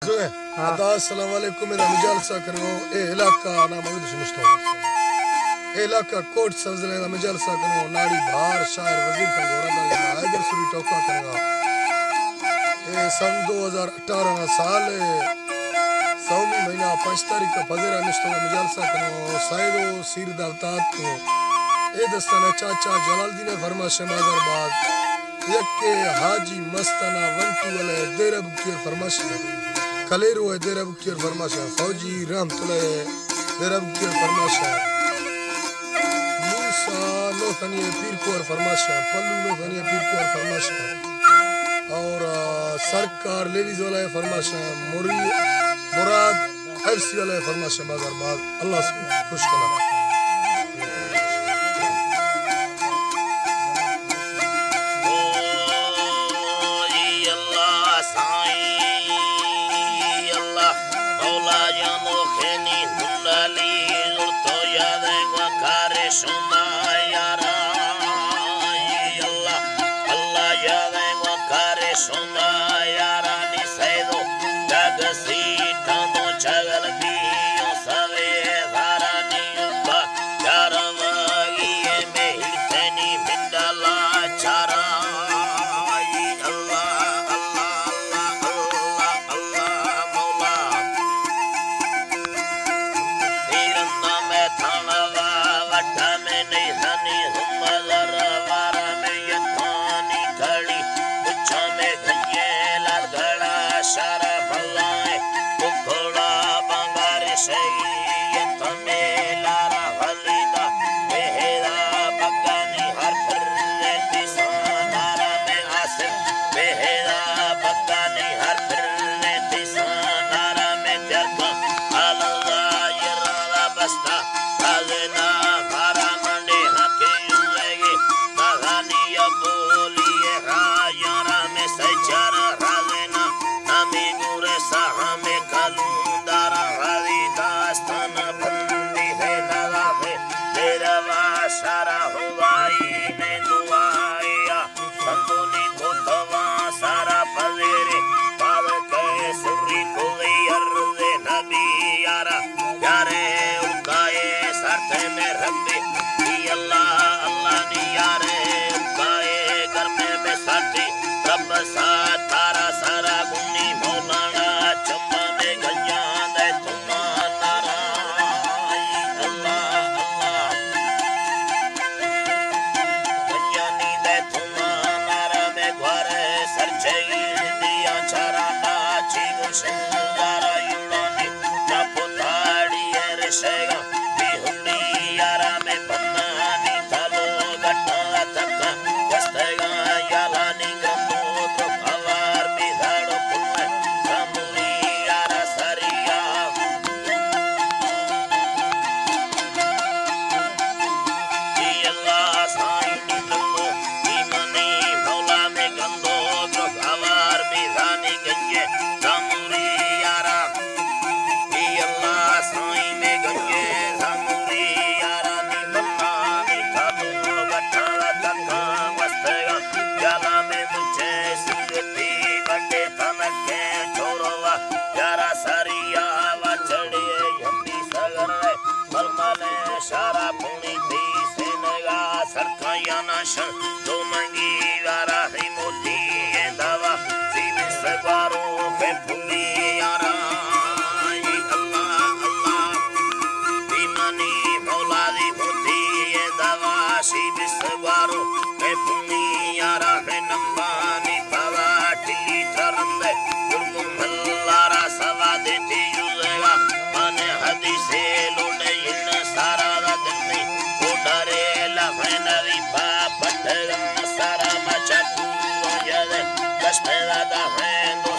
अस्सलाम वालेकुम मेरा मुजालसा करो ए इलाका ना मगद सुनस्तो ए इलाका कोट सजले दा मुजालसा करो नाड़ी भार शायर वजीर का गोरा दा हैदर सुरी टोका करेगा ए सन 2018 साल सौमी महीना 5 तारीख का फजर अनुस्तो मुजालसा करो साइदो सीर दावतात को ए दस्ताना चाचा जलालदीन फरमाश माजरबाद यक्के हाजी मस्ताना वंटू वाले देरब की फरमाश कलेरू है देरब की फरमाश फौजी रहमतुल्लाह देरब की फरमाश मूसा लोखनी पीर को फरमाश पल्लू लोखनी पीर को फरमाश और सरकार लेडीज वाला फरमाश मुराद एफसी वाला फरमाश माजरबाद अल्लाह से खुश करा That's where I got